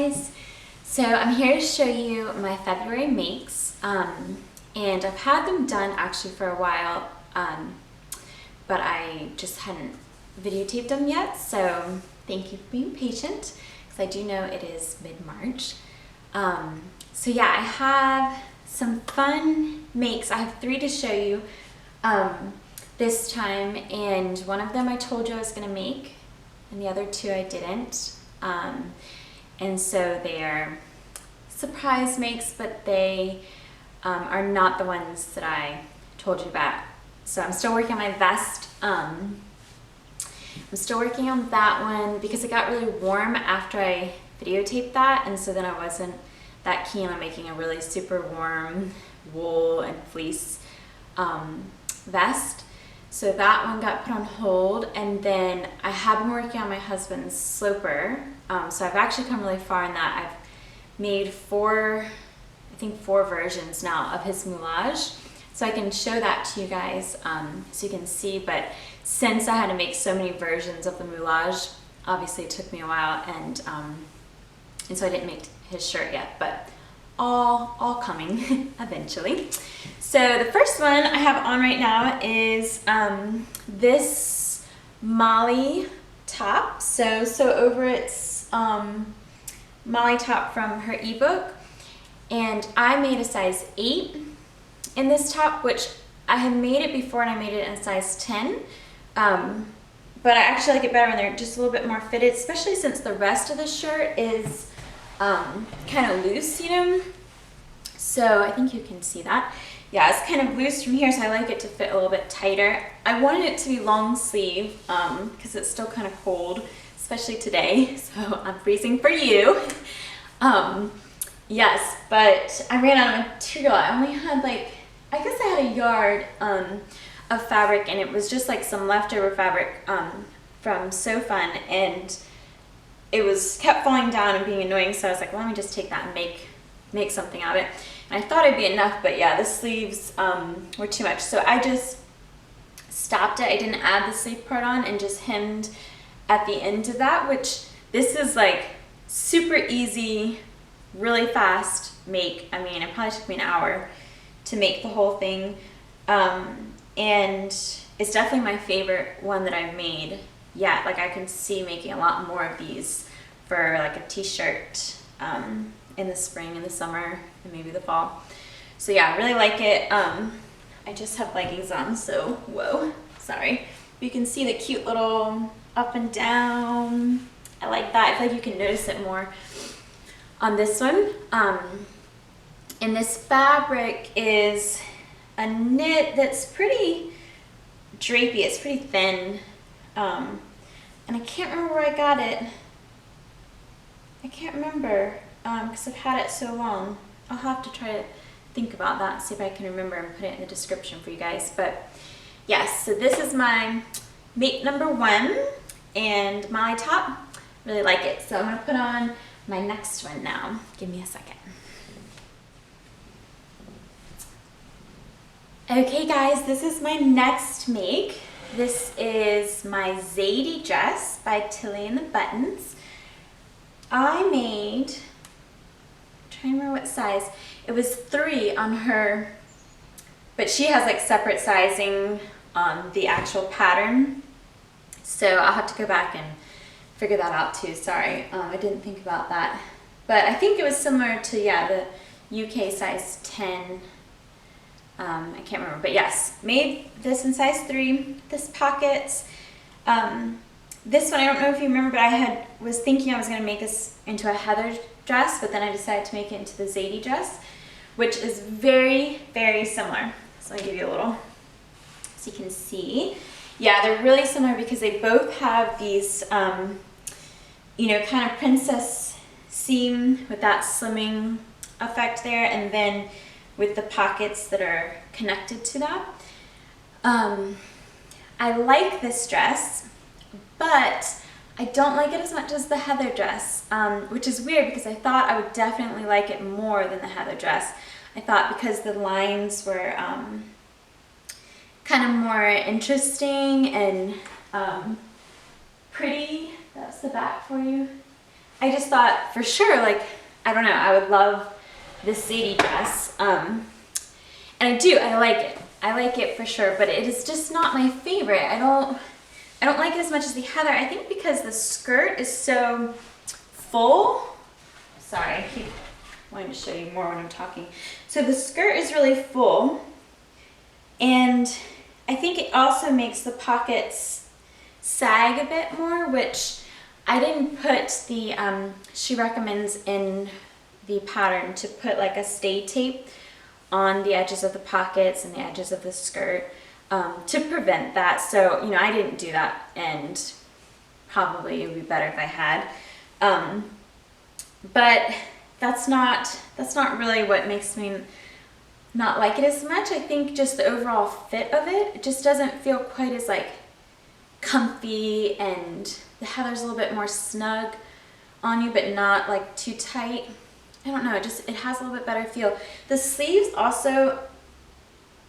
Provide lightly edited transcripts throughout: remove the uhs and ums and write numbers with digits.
guys, so I'm here to show you my February makes, and I've had them done actually for a while, but I just hadn't videotaped them yet, so thank you for being patient because I do know it is mid-March. So yeah, I have some fun makes. I have 3 to show you this time, and one of them I told you I was going to make and the other 2 I didn't. And so they are surprise makes, but they are not the ones that I told you about. So I'm still working on my vest. I'm still working on that one because it got really warm after I videotaped that, and so then I wasn't that keen on making a really super warm wool and fleece vest. So that one got put on hold, and then I have been working on my husband's sloper. So I've actually come really far in that. I've made 4 versions now of his moulage. So I can show that to you guys so you can see, but since I had to make so many versions of the moulage, obviously it took me a while, and so I didn't make his shirt yet, but all coming eventually. So the first one I have on right now is this Molly top. So over it's Molly top from her ebook, and I made a size 8 in this top, which I had made it before and I made it in a size 10. But I actually like it better when they're just a little bit more fitted, especially since the rest of the shirt is kind of loose, you know? So I think you can see that. Yeah, it's kind of loose from here, so I like it to fit a little bit tighter. I wanted it to be long sleeve because it's still kind of cold, especially today, so I'm freezing for you. Yes, but I ran out of material. I only had I guess I had a yard of fabric, and it was just like some leftover fabric from sewfunva, and it kept falling down and being annoying, so I was like, well, let me just take that and make something out of it. And I thought it'd be enough, but yeah, the sleeves were too much, so I just stopped it. I didn't add the sleeve part on and just hemmed at the end of that, which this is like super easy, really fast make. I mean, it probably took me an hour to make the whole thing, and it's definitely my favorite one that I've made yet. Like, I can see making a lot more of these for like a t-shirt in the spring and the summer and maybe the fall. So yeah, I really like it. I just have leggings on, so whoa, sorry. You can see the cute little up and down. I like that. I feel like you can notice it more on this one. And this fabric is a knit that's pretty drapey. It's pretty thin. And I can't remember where I got it. I can't remember because I've had it so long. I'll have to try to think about that, see if I can remember and put it in the description for you guys. But yes, so this is my make number 1 and my top. Really like it. So I'm going to put on my next one now. Give me a second. Okay guys, this is my next make. This is my Zadie dress by Tilly and the Buttons. I made, I'm trying to remember what size. It was 3 on her, but she has like separate sizing on the actual pattern. So I'll have to go back and figure that out too. Sorry, I didn't think about that. But I think it was similar to, yeah, the UK size 10. I can't remember, but yes, made this in size 3. This pockets. This one, I don't know if you remember, but I was thinking I was going to make this into a heather dress, but then I decided to make it into the Zadie dress, which is very, very similar. So I'll give you a little so you can see. Yeah, they're really similar because they both have these, you know, kind of princess seam with that slimming effect there, and then with the pockets that are connected to that. I like this dress, but I don't like it as much as the heather dress, which is weird because I thought I would definitely like it more than the heather dress. I thought because the lines were kind of more interesting and pretty. That's the back for you. I just thought for sure, like, I don't know, I would love this Zadie dress. And I like it. I like it for sure, but it is just not my favorite. I don't like it as much as the heather. I think because the skirt is so full. Sorry, I keep wanting to show you more when I'm talking. So the skirt is really full, and I think it also makes the pockets sag a bit more, which I didn't put the, she recommends in the pattern to put like a stay tape on the edges of the pockets and the edges of the skirt to prevent that. So, you know, I didn't do that, and probably it would be better if I had. But that's not really what makes me not like it as much. I think just the overall fit of it, it just doesn't feel quite as like comfy, and the heather's a little bit more snug on you, but not like too tight. I don't know, it has a little bit better feel. The sleeves also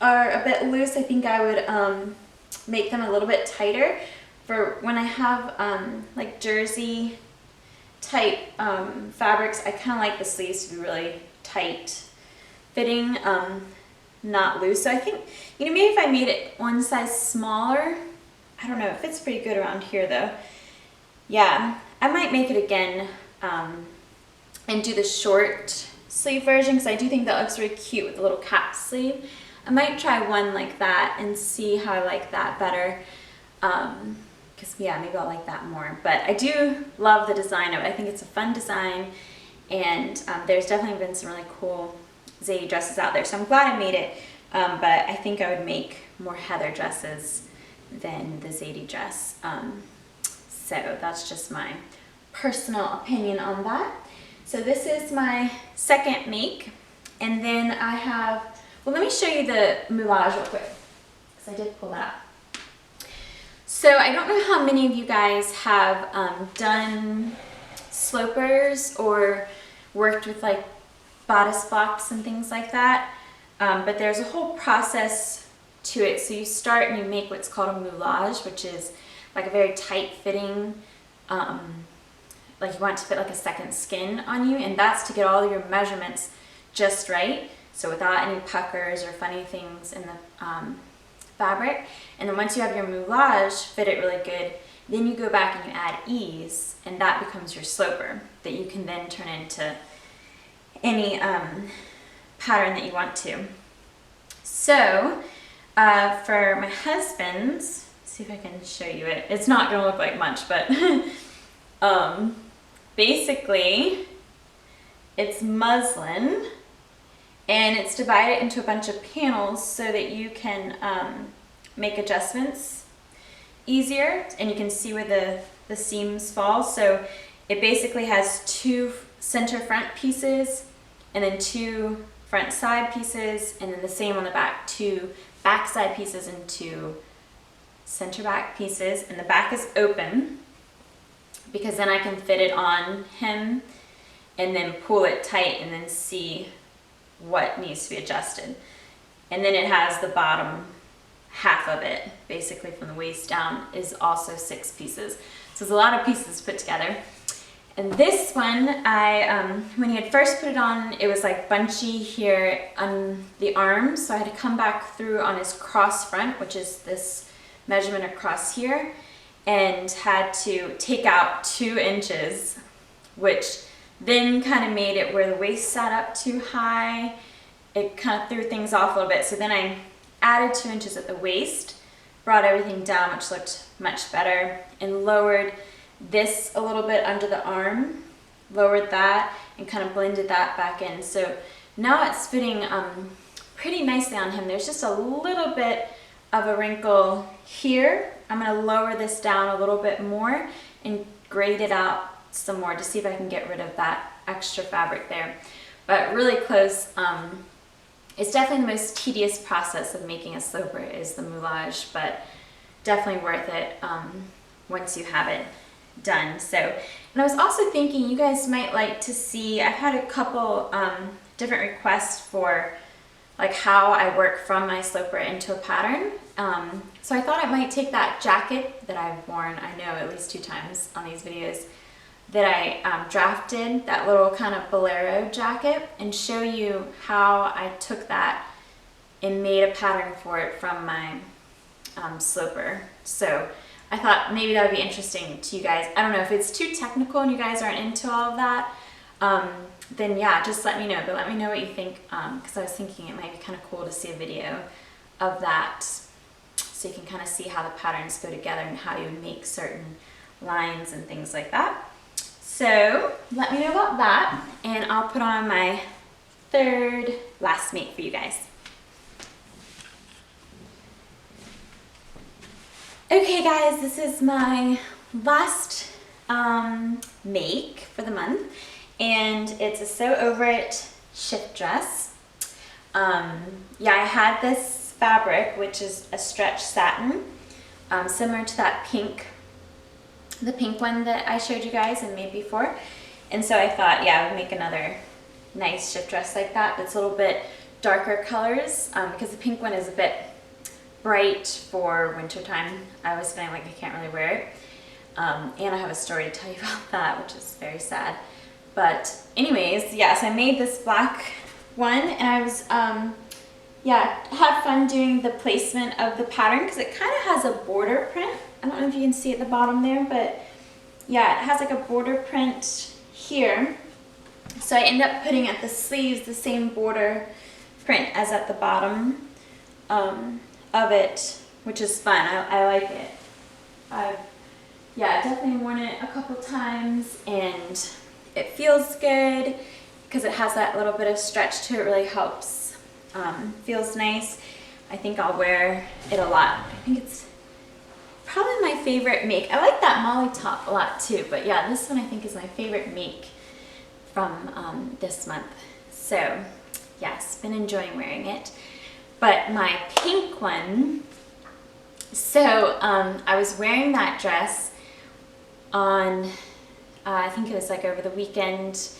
are a bit loose. I think I would make them a little bit tighter for when I have like jersey type fabrics. I kind of like the sleeves to be really tight fitting, not loose. So I think, you know, maybe if I made it one size smaller, I don't know, it fits pretty good around here though. Yeah, I might make it again and do the short sleeve version, because I do think that looks really cute with the little cap sleeve. I might try one like that and see how I like that better. Because yeah, maybe I'll like that more. But I do love the design of it. I think it's a fun design, and there's definitely been some really cool Zadie dresses out there. So I'm glad I made it, but I think I would make more heather dresses than the Zadie dress. So that's just my personal opinion on that. So this is my second make, and then I have, well, let me show you the moulage real quick, because I did pull that up. So I don't know how many of you guys have done slopers or worked with like bodice blocks and things like that, but there's a whole process to it. So you start and you make what's called a moulage, which is like a very tight fitting, like you want to fit like a second skin on you, and that's to get all your measurements just right, so without any puckers or funny things in the fabric. And then once you have your moulage fit it really good, then you go back and you add ease, and that becomes your sloper that you can then turn into any pattern that you want to. So for my husband's, see if I can show you it. It's not gonna look like much, but basically it's muslin, and it's divided into a bunch of panels so that you can make adjustments easier, and you can see where the seams fall. So it basically has 2 center front pieces, and then 2 front side pieces, and then the same on the back, 2 back side pieces and 2 center back pieces. And the back is open because then I can fit it on him and then pull it tight and then see what needs to be adjusted. And then it has the bottom half of it, basically from the waist down, is also 6 pieces. So there's a lot of pieces put together. And this one, when he had first put it on, it was like bunchy here on the arms, so I had to come back through on his cross front, which is this measurement across here, and had to take out 2 inches, which then kind of made it where the waist sat up too high. It kind of threw things off a little bit, so then I added 2 inches at the waist, brought everything down, which looked much better, and lowered this a little bit under the arm, lowered that, and kind of blended that back in. So now it's fitting pretty nicely on him. There's just a little bit of a wrinkle here. I'm going to lower this down a little bit more and grade it out some more to see if I can get rid of that extra fabric there. But really close. It's definitely the most tedious process of making a sloper is the moulage, but definitely worth it once you have it done. So, and I was also thinking you guys might like to see, I've had a couple different requests for like how I work from my sloper into a pattern. So I thought I might take that jacket that I've worn, I know at least 2 times on these videos, that I drafted, that little kind of bolero jacket, and show you how I took that and made a pattern for it from my sloper. So I thought maybe that would be interesting to you guys. I don't know if it's too technical and you guys aren't into all of that, then yeah, just let me know. But let me know what you think, because I was thinking it might be kind of cool to see a video of that, so you can kind of see how the patterns go together and how you would make certain lines and things like that. So let me know about that, and I'll put on my third last make for you guys. Okay guys, this is my last make for the month, and it's a Sew Over It shift dress. Yeah, I had this fabric, which is a stretch satin, similar to that the pink one that I showed you guys and made before. And so I thought, yeah, I would make another nice shift dress like that, but it's a little bit darker colors, because the pink one is a bit bright for winter time. I was feeling like I can't really wear it. And I have a story to tell you about that, which is very sad. But anyways, yes, I made this black one, and I was, yeah, had fun doing the placement of the pattern, because it kind of has a border print. I don't know if you can see at the bottom there, but yeah, it has like a border print here. So I end up putting at the sleeves the same border print as at the bottom of it, which is fun. I like it. Yeah, definitely worn it a couple times, and it feels good because it has that little bit of stretch to it. Really helps. Feels nice. I think I'll wear it a lot. I think it's probably my favorite make. I like that Molly top a lot too, but yeah, this one I think is my favorite make from this month. So yes, been enjoying wearing it. But my pink one, so I was wearing that dress on, I think it was like over the weekend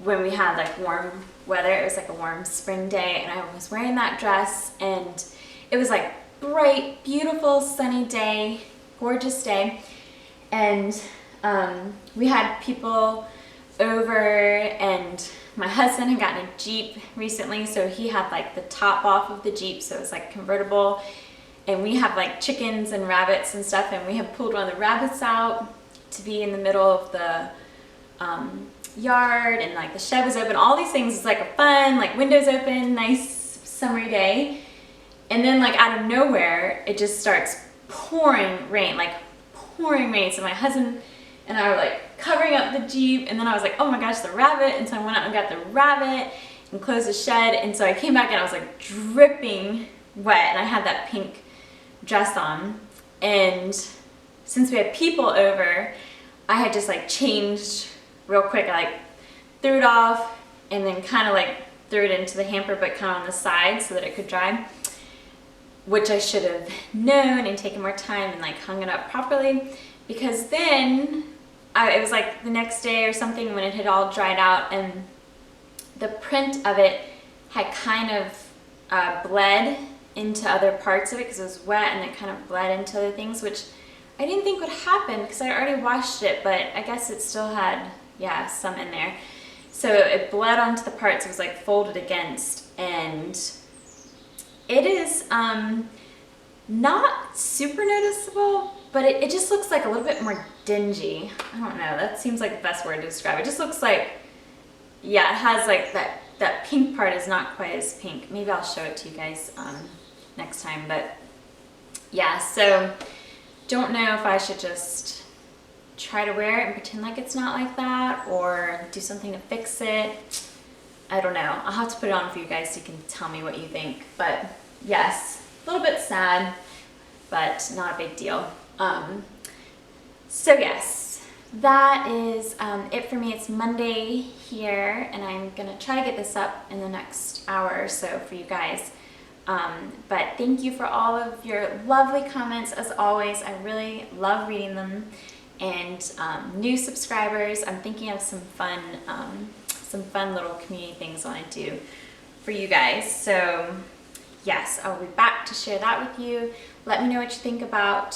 when we had like warm weather. It was like a warm spring day, and I was wearing that dress, and it was like bright, beautiful, sunny day, gorgeous day, and we had people over, and my husband had gotten a Jeep recently, so he had like the top off of the Jeep, so it was like convertible, and we have like chickens and rabbits and stuff, and we had pulled one of the rabbits out to be in the middle of the yard, and like the shed was open, all these things. It's like a fun, like windows open, nice summery day. And then like out of nowhere, it just starts pouring rain, like pouring rain. So my husband and I were like covering up the Jeep, and then I was like, oh my gosh, the rabbit. And so I went out and got the rabbit and closed the shed. And so I came back and I was like dripping wet, and I had that pink dress on. And since we had people over, I had just like changed real quick. I like threw it off and then kind of like threw it into the hamper, but kind of on the side so that it could dry, which I should have known and taken more time and like hung it up properly, because then it was like the next day or something when it had all dried out, and the print of it had kind of bled into other parts of it because it was wet, and it kind of bled into other things, which I didn't think would happen because I already washed it, but I guess it still had, yeah, some in there. So it bled onto the parts it was like folded against, and it is not super noticeable, but it just looks like a little bit more dingy. I don't know, that seems like the best word to describe it. It just looks like, yeah, it has like that pink part is not quite as pink. Maybe I'll show it to you guys next time, but yeah, so don't know if I should just try to wear it and pretend like it's not like that, or do something to fix it. I don't know. I'll have to put it on for you guys so you can tell me what you think. But yes, a little bit sad, but not a big deal. So yes, that is it for me. It's Monday here, and I'm gonna try to get this up in the next hour or so for you guys. But thank you for all of your lovely comments as always. I really love reading them. And new subscribers, I'm thinking of some fun little community things I want to do for you guys. So yes, I'll be back to share that with you. Let me know what you think about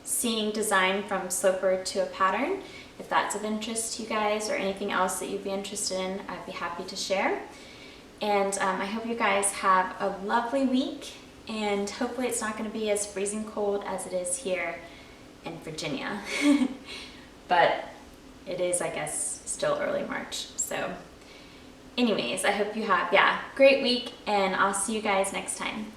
seeing design from sloper to a pattern, if that's of interest to you guys or anything else that you'd be interested in, I'd be happy to share. And I hope you guys have a lovely week, and hopefully it's not going to be as freezing cold as it is here in Virginia. But it is, I guess, still early March. So anyways, I hope you have, great week, and I'll see you guys next time.